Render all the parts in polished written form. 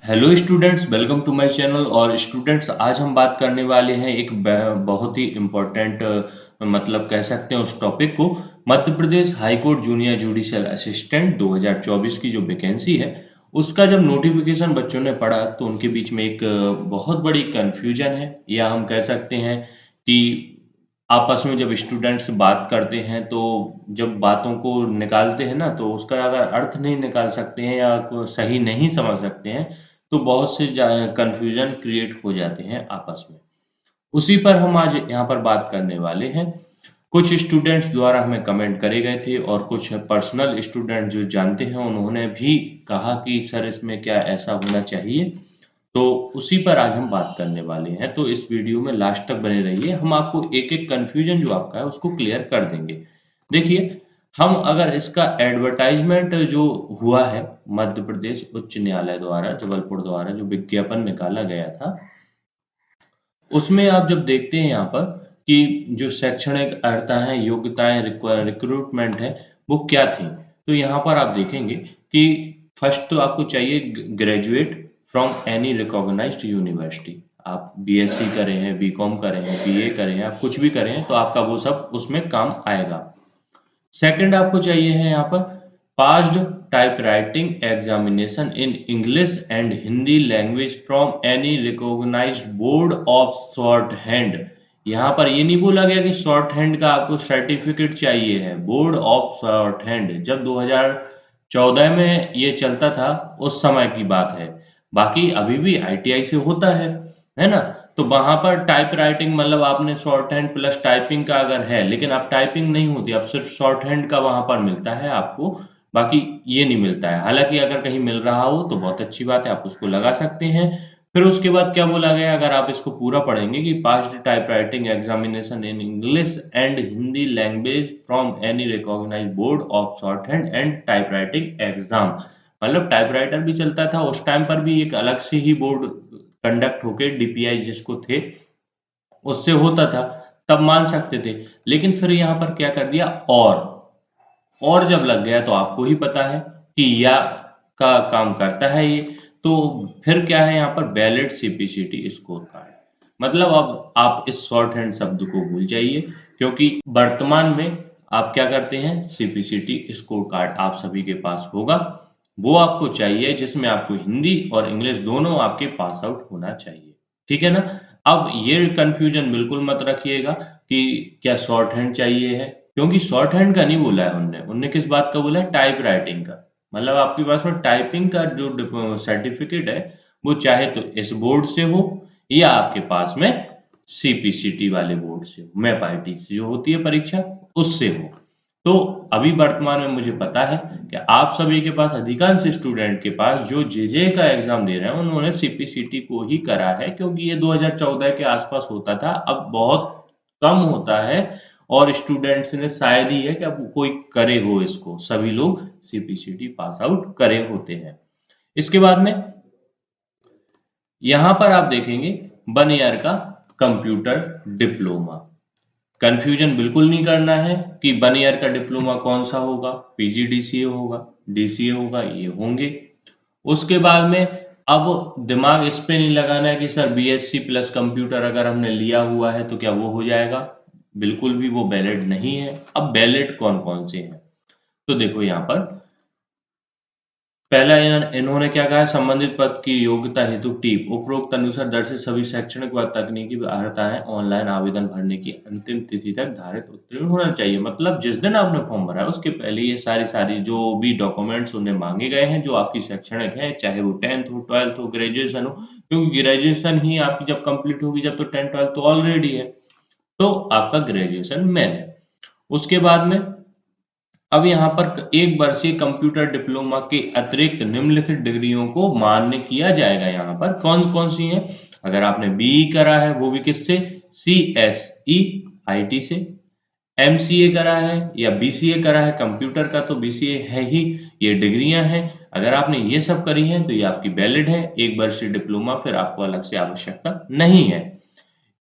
Hello students, welcome to my channel. और students, आज हम बात करने वाले हैं एक बहुत ही इम्पोर्टेंट मतलब कह सकते हैं उस टॉपिक को। Madhya Pradesh high court junior judicial assistant 2024 की जो वैकेंसी है, उसका जब नोटिफिकेशन बच्चों ने पढ़ा तो उनके बीच में एक बहुत बड़ी कन्फ्यूजन है, या हम कह सकते हैं कि आपस में जब स्टूडेंट्स बात करते हैं तो जब बातों को निकालते हैं ना, तो उसका अगर अर्थ नहीं निकाल सकते हैं या सही नहीं समझ सकते हैं तो बहुत से कंफ्यूजन क्रिएट हो जाते हैं आपस में। उसी पर हम आज यहाँ पर बात करने वाले हैं। कुछ स्टूडेंट्स द्वारा हमें कमेंट करे गए थे और कुछ पर्सनल स्टूडेंट जो जानते हैं उन्होंने भी कहा कि सर इसमें क्या ऐसा होना चाहिए। तो उसी पर आज हम बात करने वाले हैं, तो इस वीडियो में लास्ट तक बने रहिए। हम आपको एक एक कंफ्यूजन जो आपका है उसको क्लियर कर देंगे। देखिए, हम अगर इसका एडवर्टाइजमेंट जो हुआ है मध्य प्रदेश उच्च न्यायालय द्वारा, जबलपुर द्वारा जो विज्ञापन निकाला गया था, उसमें आप जब देखते हैं यहाँ पर कि जो शैक्षणिक अर्हता है, योग्यताएं, रिक्रूटमेंट है, वो क्या थी। तो यहाँ पर आप देखेंगे कि फर्स्ट तो आपको चाहिए graduate from any recognised university. आप बीएससी करें हैं, बीकॉम करें हैं, बीए करें हैं, आप कुछ भी करें हैं तो आपका वो सब उसमें काम आएगा। सेकंड आपको चाहिए है यहाँ पर passed typewriting examination in English and Hindi language from any recognised board of shorthand. यहाँ पर ये नहीं बोला गया कि शॉर्ट हैंड का आपको सर्टिफिकेट चाहिए है, बोर्ड ऑफ शॉर्ट हैंड जब 2014 में ये चलता था उस समय की बात है। बाकी अभी भी आईटीआई से होता है ना। तो वहां पर टाइप राइटिंग मतलब आपने शॉर्ट हैंड प्लस टाइपिंग का अगर है, लेकिन अब टाइपिंग नहीं होती, अब सिर्फ शॉर्ट हैंड का वहां पर मिलता है आपको, बाकी ये नहीं मिलता है। हालांकि अगर कहीं मिल रहा हो तो बहुत अच्छी बात है, आप उसको लगा सकते हैं। फिर उसके बाद क्या बोला गया, अगर आप इसको पूरा पढ़ेंगे कि passed type writing examination in English and Hindi language from any recognised board of shorthand and type writing exam. मतलब टाइपराइटर भी चलता था उस टाइम पर भी, एक अलग से ही बोर्ड कंडक्ट होके डीपीआई जिसको थे उससे होता था, तब मान सकते थे। लेकिन फिर यहाँ पर क्या कर दिया, और जब लग गया तो आपको ही पता है कि या का काम करता है ये। तो फिर क्या है यहाँ पर, वैलिड सीपीसीटी स्कोर कार्ड। मतलब अब आप इस शॉर्ट हैंड शब्द को भूल जाइए, क्योंकि वर्तमान में आप क्या करते हैं, सीपीसीटी स्कोर कार्ड आप सभी के पास होगा। वो आपको चाहिए जिसमें आपको हिंदी और इंग्लिश दोनों आपके पास आउट होना चाहिए। ठीक है ना। अब ये कंफ्यूजन बिल्कुल मत रखिएगा कि क्या शॉर्ट हैंड चाहिए है, क्योंकि शॉर्ट हैंड का नहीं बोला है उनने। उनने किस बात का बोला है, टाइप राइटिंग का। मतलब आपके पास में टाइपिंग का जो सर्टिफिकेट है वो चाहे तो इस बोर्ड से हो या आपके पास में सीपीसीटी वाले बोर्ड से हो, मैप आईटी से जो होती है परीक्षा, उससे हो। तो अभी वर्तमान में मुझे पता है कि आप सभी के पास, अधिकांश स्टूडेंट के पास जो जेजे का एग्जाम दे रहे हैं उन्होंने सीपीसीटी को ही करा है, क्योंकि ये 2014 के आसपास होता था, अब बहुत कम होता है। और स्टूडेंट्स ने शायद ही है कि अब कोई करे हो इसको, सभी लोग सीपीसीटी पास आउट करे होते हैं। इसके बाद में यहाँ पर आप देखेंगे 1 ईयर का कंप्यूटर डिप्लोमा। कंफ्यूजन बिल्कुल नहीं करना है कि 1 ईयर का डिप्लोमा कौन सा होगा, पीजीडीसीए होगा, डीसीए होगा, ये होंगे। उसके बाद में अब दिमाग इस पे नहीं लगाना है कि सर बीएससी प्लस कंप्यूटर अगर हमने लिया हुआ है तो क्या वो हो जाएगा। बिल्कुल भी वो वैलिड नहीं है। अब वैलिड कौन कौन से हैं, तो देखो यहाँ पर पहला इन्होंने क्या कहा है, संबंधित पद की योग्यता हेतु टीप उपरोक्त अनुसार दर्शित सभी शैक्षणिक व तकनीकी अर्हताएं ऑनलाइन आवेदन भरने की अंतिम तिथि तक धारित उत्तीर्ण होना चाहिए। मतलब जिस दिन आपने फॉर्म भरा है उसके पहले ये सारी सारी जो भी डॉक्यूमेंट्स उन्हें मांगे गए हैं, जो आपकी शैक्षणिक है, चाहे वो 10th हो, 12th हो, ग्रेजुएशन हो, क्योंकि ग्रेजुएशन ही आपकी जब कंप्लीट होगी, जब तो 10th 12th तो ऑलरेडी है, तो आपका ग्रेजुएशन मेन है। उसके बाद में अब यहाँ पर 1 वर्षीय कंप्यूटर डिप्लोमा के अतिरिक्त निम्नलिखित डिग्रियों को मान्य किया जाएगा। यहाँ पर कौन कौन सी हैं, अगर आपने बीई करा है वो भी किससे, सीएसई आईटी से, एमसीए करा है या बीसीए करा है, कंप्यूटर का तो बीसीए है ही, ये डिग्रियां हैं। अगर आपने ये सब करी हैं तो ये आपकी वैलिड है, 1 वर्षीय डिप्लोमा, फिर आपको अलग से आवश्यकता नहीं है।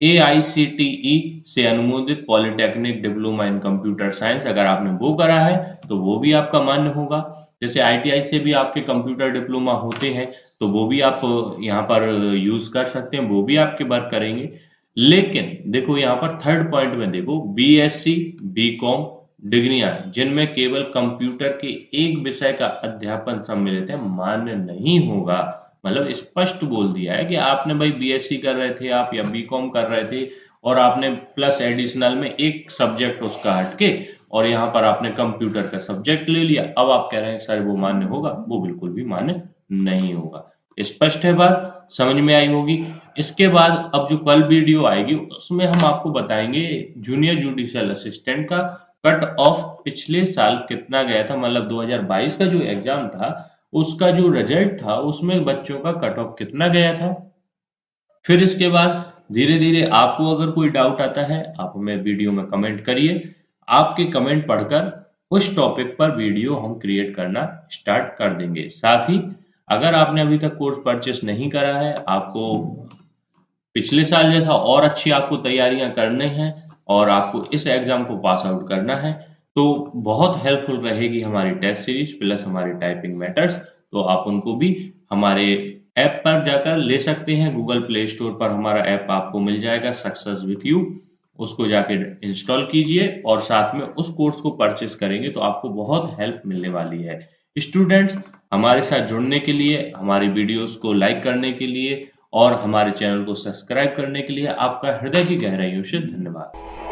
एआईसीटीई से अनुमोदित polytechnic diploma in computer science, अगर आपने वो करा है तो वो भी आपका मान्य होगा। जैसे आईटीआई से भी आपके कंप्यूटर डिप्लोमा होते हैं, तो वो भी आप यहाँ पर यूज कर सकते हैं, वो भी आपके वर्क करेंगे। लेकिन देखो यहाँ पर थर्ड पॉइंट में देखो, बीएससी बीकॉम डिग्रियां जिनमें केवल कंप्यूटर के एक विषय का अध्यापन सम्मिलित है, मान्य नहीं होगा। मतलब स्पष्ट बोल दिया है कि आपने भाई बीएससी कर रहे थे आप या बीकॉम कर रहे थे, और आपने प्लस एडिशनल में एक सब्जेक्ट उसका हटके और यहाँ पर आपने कंप्यूटर का सब्जेक्ट ले लिया, अब आप कह रहे हैं सर वो मान्य होगा, वो बिल्कुल भी मान्य नहीं होगा। स्पष्ट है बात, समझ में आई होगी। इसके बाद अब जो कल वीडियो आएगी उसमें हम आपको बताएंगे जूनियर जुडिशियल असिस्टेंट का कट ऑफ पिछले साल कितना गया था, मतलब 2022 का जो एग्जाम था उसका जो रिजल्ट था उसमें बच्चों का कट ऑफ कितना गया था। फिर इसके बाद धीरे धीरे आपको अगर कोई डाउट आता है आप हमें वीडियो में कमेंट करिए, आपके कमेंट पढ़कर उस टॉपिक पर वीडियो हम क्रिएट करना स्टार्ट कर देंगे। साथ ही अगर आपने अभी तक कोर्स परचेस नहीं करा है, आपको पिछले साल जैसा और अच्छी आपको तैयारियां करनी हैं और आपको इस एग्जाम को पास आउट करना है, तो बहुत हेल्पफुल रहेगी हमारी टेस्ट सीरीज प्लस हमारी टाइपिंग मैटर्स। तो आप उनको भी हमारे ऐप पर जाकर ले सकते हैं, गूगल प्ले स्टोर पर हमारा ऐप आपको मिल जाएगा सक्सेस विथ यू, उसको जाके इंस्टॉल कीजिए और साथ में उस कोर्स को परचेस करेंगे तो आपको बहुत हेल्प मिलने वाली है। स्टूडेंट्स, हमारे साथ जुड़ने के लिए, हमारी वीडियोस को लाइक करने के लिए और हमारे चैनल को सब्सक्राइब करने के लिए आपका हृदय की गहराइयों से धन्यवाद।